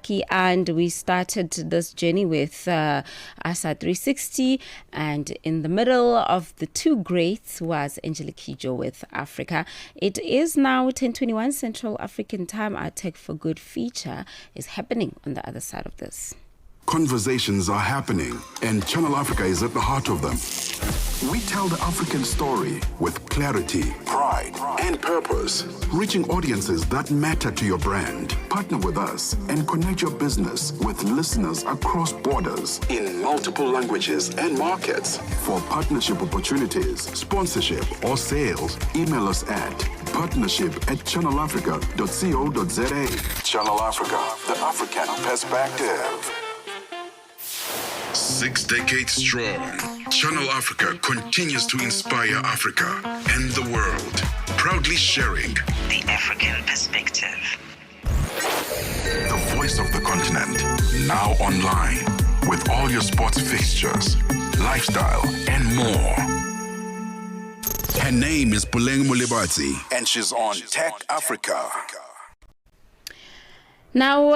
Moleleki, and we started this journey with ASA 360, and in the middle of the two greats was Angelique Kidjo with Africa. It is now 10:21 Central African Time. Our Tech for Good feature is happening on the other side of this. Conversations are happening, and Channel Africa is at the heart of them. We tell the African story with clarity, pride, and purpose, reaching audiences that matter to your brand. Partner with us and connect your business with listeners across borders in multiple languages and markets. For partnership opportunities, sponsorship, or sales, email us at partnership@channelafrica.co.za. Channel Africa, the African perspective. 6 decades strong, Channel Africa continues to inspire Africa and the world, proudly sharing the African perspective. The voice of the continent, now online, with all your sports fixtures, lifestyle, and more. Her name is Puleng Molebatsi, and she's on Tech Africa. Now,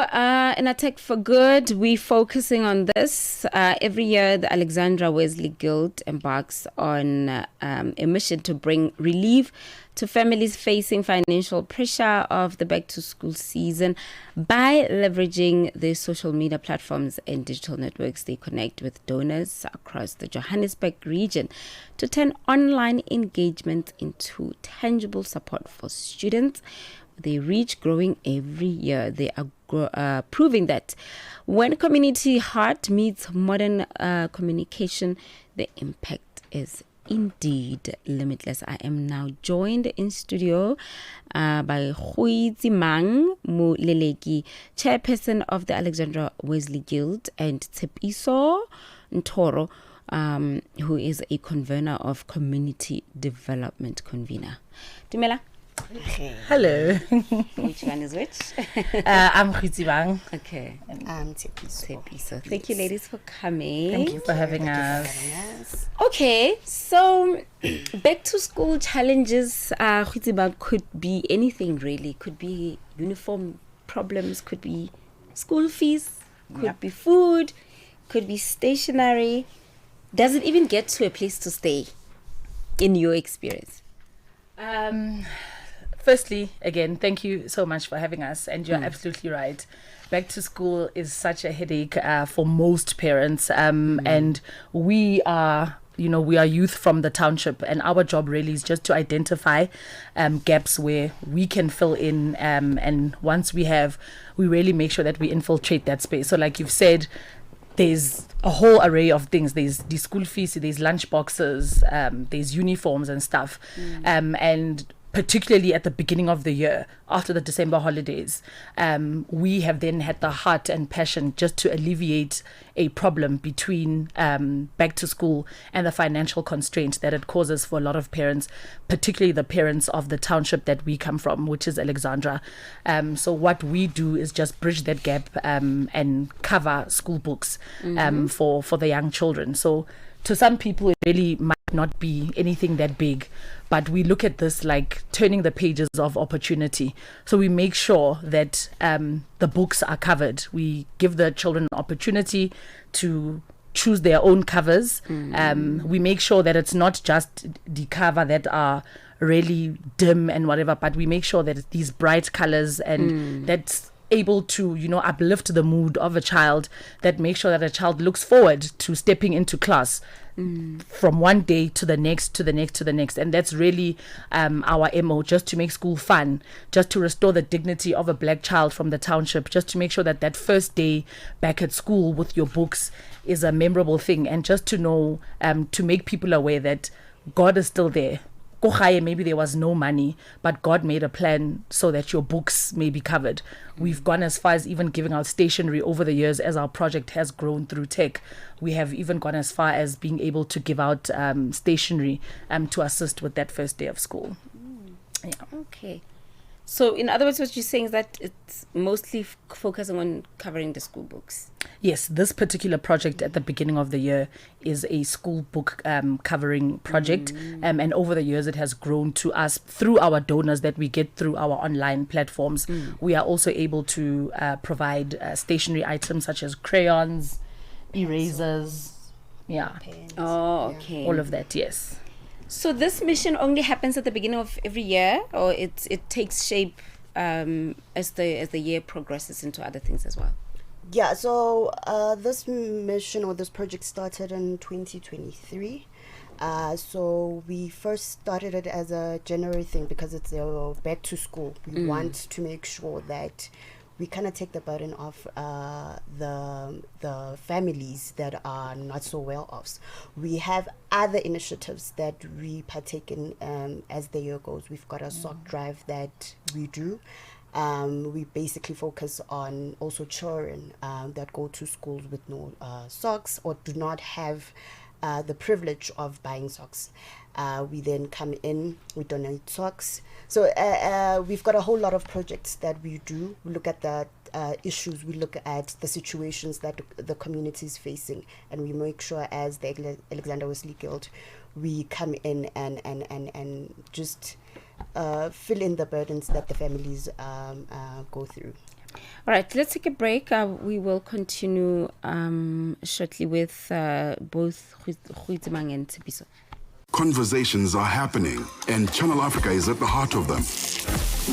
in A Tech for Good, we're focusing on this. Every year, the Alexandra Wesley Guild embarks on a mission to bring relief to families facing financial pressure of the back-to-school season by leveraging their social media platforms and digital networks. They connect with donors across the Johannesburg region to turn online engagement into tangible support for students. They reach growing every year. They are proving that when community heart meets modern communication, the impact is indeed limitless. I am now joined in studio by Goitsimang Moleleki, Chairperson of the Alexandra Wesley Guild, and Tshepiso Ntlhoro, who is a Convenor of Community Development. Dumela. Hello. Which one is which? I'm Goitsimang. Okay. I'm Tshepiso. Thank you, ladies, for coming. Thank you for having us. Okay, so back to school challenges, Goitsimang, could be anything really. Could be uniform problems, could be school fees, could be food, could be stationery. Does it even get to a place to stay in your experience? Firstly, again, thank you so much for having us. And you're absolutely right. Back to school is such a headache for most parents. And we are youth from the township. And our job really is just to identify gaps where we can fill in. And once we really make sure that we infiltrate that space. So like you've said, there's a whole array of things. There's the school fees, there's lunch boxes, there's uniforms and stuff. And particularly at the beginning of the year, after the December holidays, we have then had the heart and passion just to alleviate a problem between back to school and the financial constraints that it causes for a lot of parents, particularly the parents of the township that we come from, which is Alexandra. So what we do is just bridge that gap and cover school books for the young children. So to some people, it really might not be anything that big, but we look at this like turning the pages of opportunity. So we make sure that the books are covered. We give the children an opportunity to choose their own covers. We make sure that it's not just the cover that are really dim and whatever, but we make sure that it's these bright colors and that's able to, uplift the mood of a child, that makes sure that a child looks forward to stepping into class from one day to the next, to the next, to the next. And that's really our MO, just to make school fun, just to restore the dignity of a black child from the township, just to make sure that that first day back at school with your books is a memorable thing. And just to know, to make people aware that God is still there. Maybe there was no money, but God made a plan so that your books may be covered. We've gone as far as even giving out stationery over the years as our project has grown through tech. We have even gone as far as being able to give out stationery to assist with that first day of school. Yeah. Okay. So in other words, what you're saying is that it's mostly focusing on covering the school books. Yes, this particular project at the beginning of the year is a school book covering project. And over the years, it has grown to us through our donors that we get through our online platforms. We are also able to provide stationery items such as crayons, erasers, Pens. Oh, okay. all of that, yes. So this mission only happens at the beginning of every year, or it takes shape as the year progresses into other things as well? Yeah, so this mission or this project started in 2023. So we first started it as a January thing because it's back to school. We want to make sure that we kind of take the burden off the families that are not so well off. We have other initiatives that we partake in as the year goes. We've got a sock drive that we do. We basically focus on also children that go to schools with no socks or do not have the privilege of buying socks. We then come in, we donate socks. So we've got a whole lot of projects that we do. We look at the issues, we look at the situations that the community is facing, and we make sure as the Alexandra Wesley Guild, we come in and just fill in the burdens that the families go through. All right, let's take a break. We will continue shortly with both Goitsimang and Tshepiso. Conversations are happening, and Channel Africa is at the heart of them.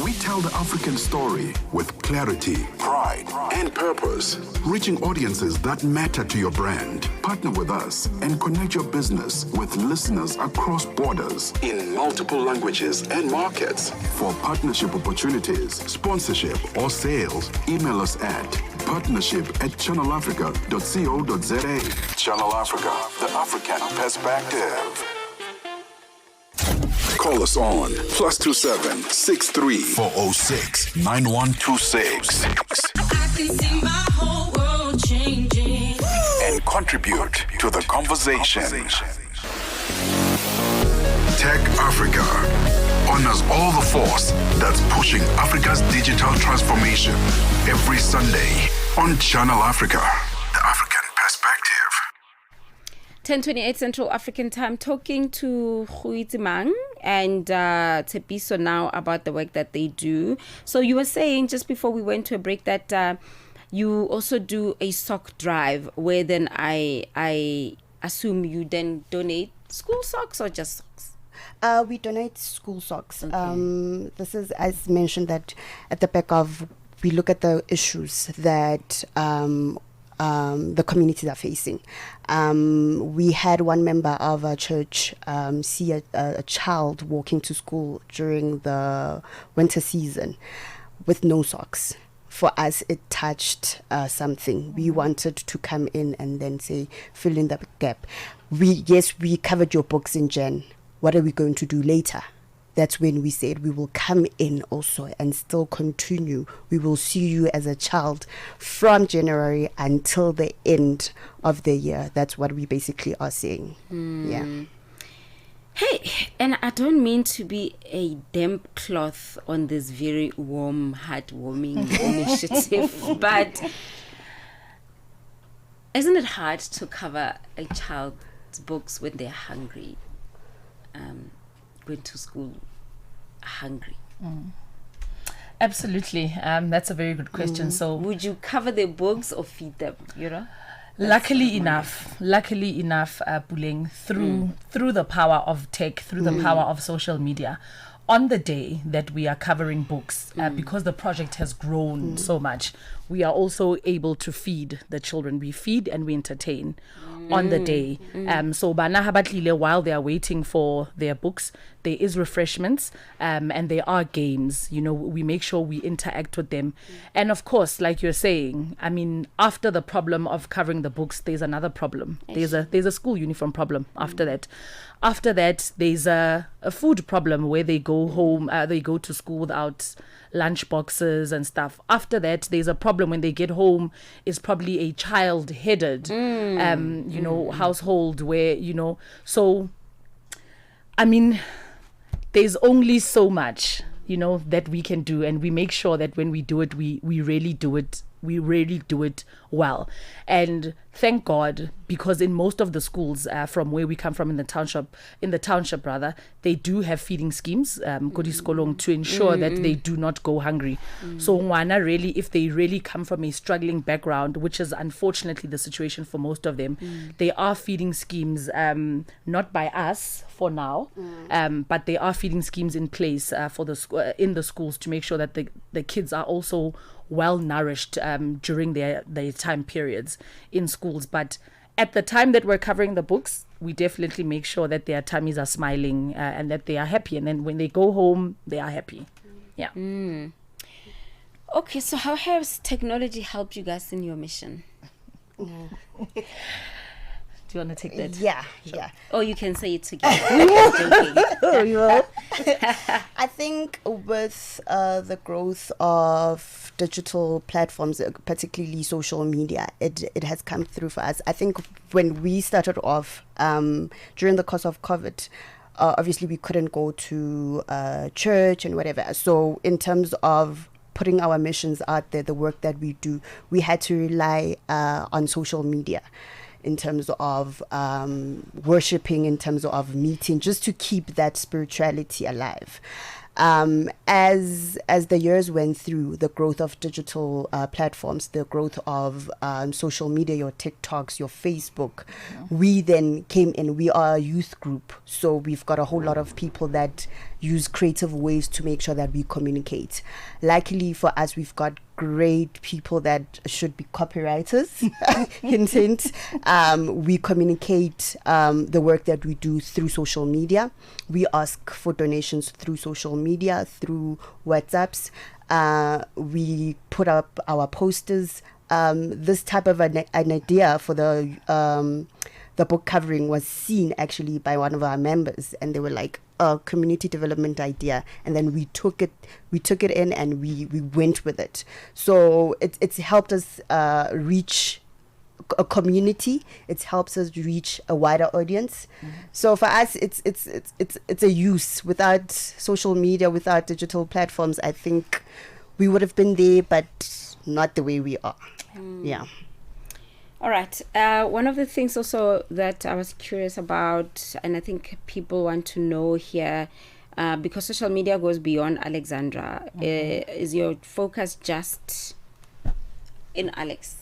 We tell the African story with clarity, pride, and purpose, reaching audiences that matter to your brand. Partner with us and connect your business with listeners across borders in multiple languages and markets. For partnership opportunities, sponsorship, or sales, email us at partnership@channelafrica.co.za. Channel Africa, the African perspective. Call us on +27 63 406 9126 and contribute to the conversation. Tech Africa honors all the force that's pushing Africa's digital transformation every Sunday on Channel Africa, the African perspective. 10:28 Central African Time, talking to Goitsimang and Tshepiso now about the work that they do. So you were saying just before we went to a break that you also do a sock drive where then I assume you then donate school socks or just socks? We donate school socks. Okay. This is, as mentioned, that at the back of, we look at the issues that the communities are facing. We had one member of our church see a child walking to school during the winter season with no socks. For us, it touched something. We wanted to come in and then say, fill in the gap. We covered your books in Jan. What are we going to do later? That's when we said we will come in also and still continue. We will see you as a child from January until the end of the year. That's what we basically are saying. Yeah. Hey, and I don't mean to be a damp cloth on this very warm, heartwarming initiative, but isn't it hard to cover a child's books when they're hungry? Going to school hungry? Absolutely. That's a very good question. So would you cover their books or feed them, you know? Luckily enough, Puleng, through the power of tech, through the power of social media, on the day that we are covering books, because the project has grown so much, we are also able to feed the children. We feed and we entertain on the day. So bana habatlile, while they are waiting for their books, there is refreshments and there are games. You know, we make sure we interact with them. And of course, like you're saying, I mean, after the problem of covering the books, there's another problem. There's a school uniform problem after that. After that, there's a food problem where they go home, they go to school without lunch boxes and stuff. After that, there's a problem when they get home, is probably a child-headed, household where, so, I mean, there's only so much, that we can do. And we make sure that when we do it, we really do it we really do it well. And thank God, because in most of the schools from where we come from in the township rather, they do have feeding schemes to ensure that they do not go hungry. So ngwana really, if they really come from a struggling background, which is unfortunately the situation for most of them, they are feeding schemes, not by us for now, but there are feeding schemes in place for the in the schools to make sure that the kids are also well nourished during their time periods in schools. But at the time that we're covering the books, we definitely make sure that their tummies are smiling and that they are happy. And then when they go home, they are happy. Yeah. Okay, so how has technology helped you guys in your mission? Do you want to take that? Yeah. Or you can say it together. I think with the growth of digital platforms, particularly social media, it has come through for us. I think when we started off during the course of COVID, obviously we couldn't go to church and whatever. So in terms of putting our missions out there, the work that we do, we had to rely on social media in terms of worshipping, in terms of meeting, just to keep that spirituality alive. As the years went through, the growth of digital platforms, the growth of social media, your TikToks, your Facebook, we then came in. We are a youth group, so we've got a whole lot of people that use creative ways to make sure that we communicate. Luckily for us, we've got great people that should be copywriters. Hint, hint. We communicate the work that we do through social media. We ask for donations through social media, through WhatsApps. We put up our posters. This type of an idea for the book covering was seen actually by one of our members, and they were like, a community development idea, and then we took it in and we went with it. So it's helped us reach a community. It helps us reach a wider audience. So for us, it's a use. Without social media, without digital platforms, I think we would have been there, but not the way we are. Yeah. All right. One of the things also that I was curious about, and I think people want to know here, because social media goes beyond Alexandra, is your focus just in Alex?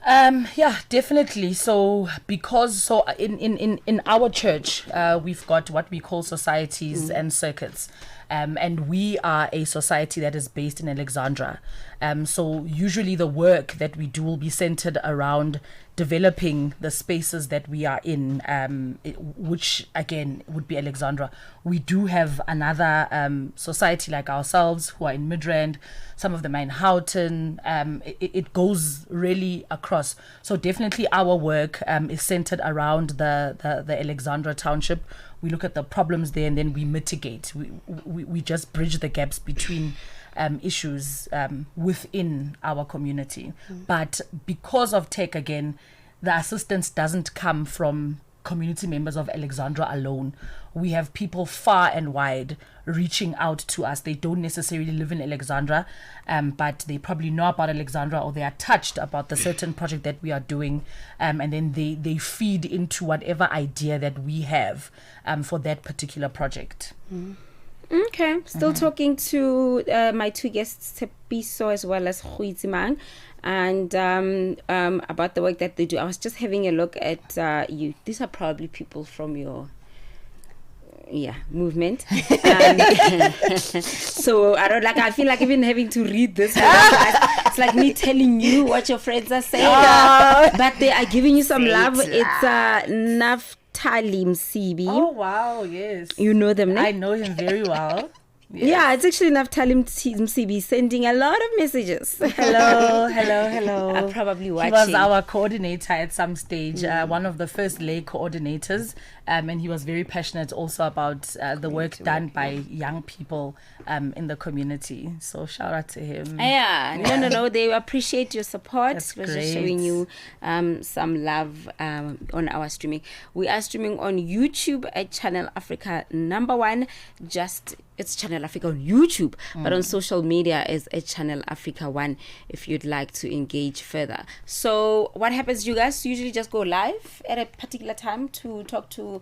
Yeah, definitely. So in our church, we've got what we call societies and circuits. And we are a society that is based in Alexandra. So usually the work that we do will be centered around developing the spaces that we are in, which again would be Alexandra. We do have another society like ourselves who are in Midrand, some of them are in Houghton. It goes really across. So definitely our work is centered around the Alexandra township. We look at the problems there and then we mitigate. We just bridge the gaps between issues within our community. But because of tech, again, the assistance doesn't come from community members of Alexandra alone. We have people far and wide reaching out to us. They don't necessarily live in Alexandra, but they probably know about Alexandra, or they are touched about the certain project that we are doing, and then they feed into whatever idea that we have for that particular project. Okay, still talking to my two guests, Tshepiso as well as Goitsimang, and about the work that they do. I was just having a look at you. These are probably people from your movement. So I feel like even having to read this, it's like me telling you what your friends are saying, but they are giving you some love. It's Naftali Msibi. Oh wow, yes. You know them, I know him very well. Yes. Yeah, it's actually Naftali Msibi sending a lot of messages. Hello. I'm probably watching. He was our coordinator at some stage, one of the first lay coordinators, and he was very passionate also about the work done by young people in the community. So shout out to him. No, they appreciate your support. That's We're great. just showing you some love on our streaming. We are streaming on YouTube at Channel Africa #1. Just it's Channel Africa on YouTube, but on social media is at Channel Africa 1 if you'd like to engage further. So what happens? You guys usually just go live at a particular time to talk to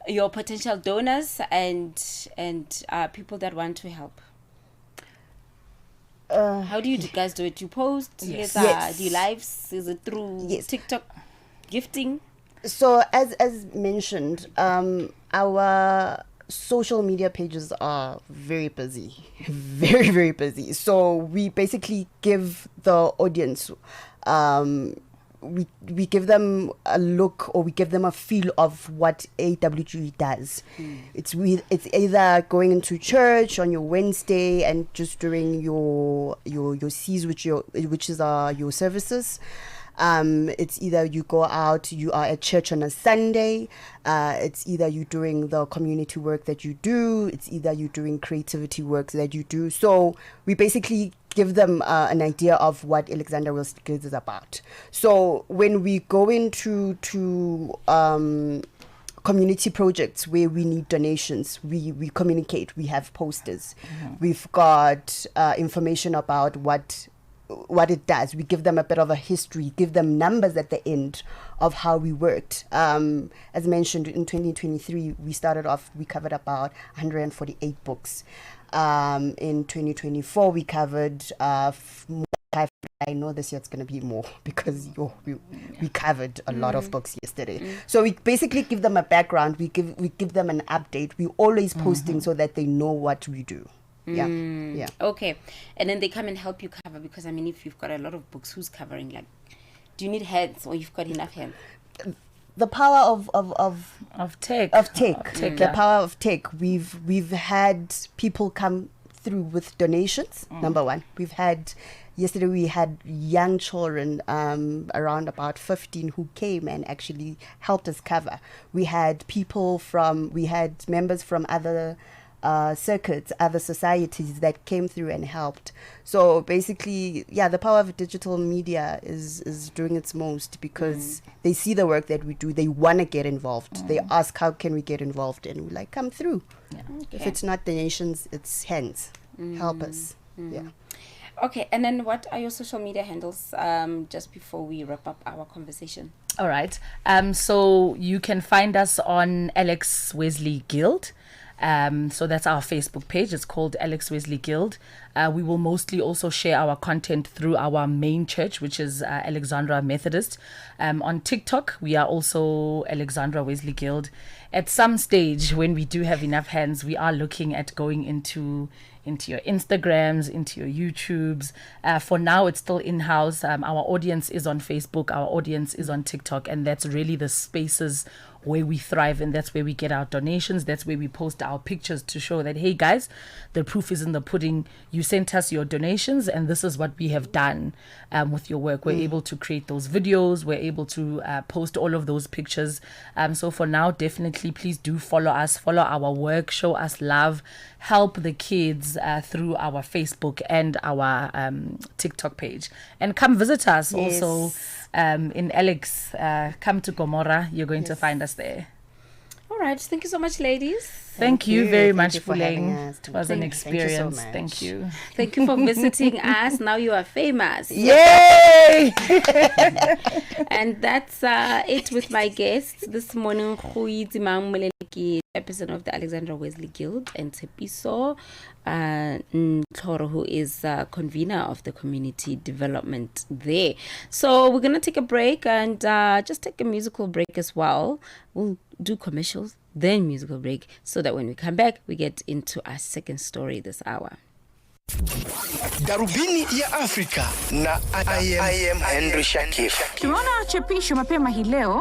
your potential donors and people that want to help. How do you guys do it? You post? Yes. Do you lives? Is it through TikTok gifting? So as mentioned, our social media pages are very busy, very, very busy. So we basically give the audience, we give them a look, or we give them a feel of what AWG does. It's either going into church on your Wednesday and just doing your C's, which is your services. It's either you go out, you are at church on a Sunday. It's either you doing the community work that you do. It's either you doing creativity work that you do. So we basically give them an idea of what Alexandra Wesley Guild is about. So when we go into community projects where we need donations, we communicate. We have posters. We've got information about what it does. We give them a bit of a history, give them numbers at the end of how we worked. As mentioned, in 2023, we covered about 148 books. In 2024, we covered I know this year it's going to be more because we covered a lot of books yesterday. So we basically give them a background. We give them an update. We're always posting so that they know what we do. Yeah. Okay. And then they come and help you cover, because I mean, if you've got a lot of books, who's covering? Like, do you need heads, or you've got enough hands? The power of tech. The power of tech. We've had people come through with donations. Number one, yesterday we had young children, around about 15, who came and actually helped us cover. We had members from other circuits, other societies that came through and helped. So basically, the power of digital media is doing its most, because they see the work that we do. They want to get involved. They ask, how can we get involved? And we're like, come through. If it's not donations, it's hands. Help us. Okay, and then what are your social media handles, just before we wrap up our conversation? All right. So you can find us on Alex Wesley Guild. So that's our Facebook page. It's called Alex Wesley Guild. We will mostly also share our content through our main church, which is Alexandra Methodist. On TikTok, we are also Alexandra Wesley Guild. At some stage, when we do have enough hands, we are looking at going into your Instagrams, into your YouTubes. For now, it's still in-house. Our audience is on Facebook. Our audience is on TikTok. And that's really the spaces where we thrive, and that's where we get our donations. That's where we post our pictures to show that, hey guys, the proof is in the pudding. You sent us your donations, and this is what we have done with your work. We're able to create those videos. We're able to post all of those pictures. So for now, definitely, please do follow us, follow our work, show us love, help the kids through our Facebook and our TikTok page, and come visit us also. In Alex, come to Gomorrah. You're going to find us there. All right. Thank you so much, ladies. Thank you very much, Puleng. It was an experience. Thank you so much. Thank you for visiting us. Now you are famous. Yay! And that's it with my guests this morning. Goitsimang Moleleki, Chairperson of the Alexandra Wesley Guild, and Tshepiso Ntlhoro, who is convener of the community development there. So we're going to take a break and just take a musical break as well. We'll do commercials, then musical break, so that when we come back, we get into our second story this hour. Darubini ya Afrika na I am Henry Shakif. Tumeona chapisho mapema hii leo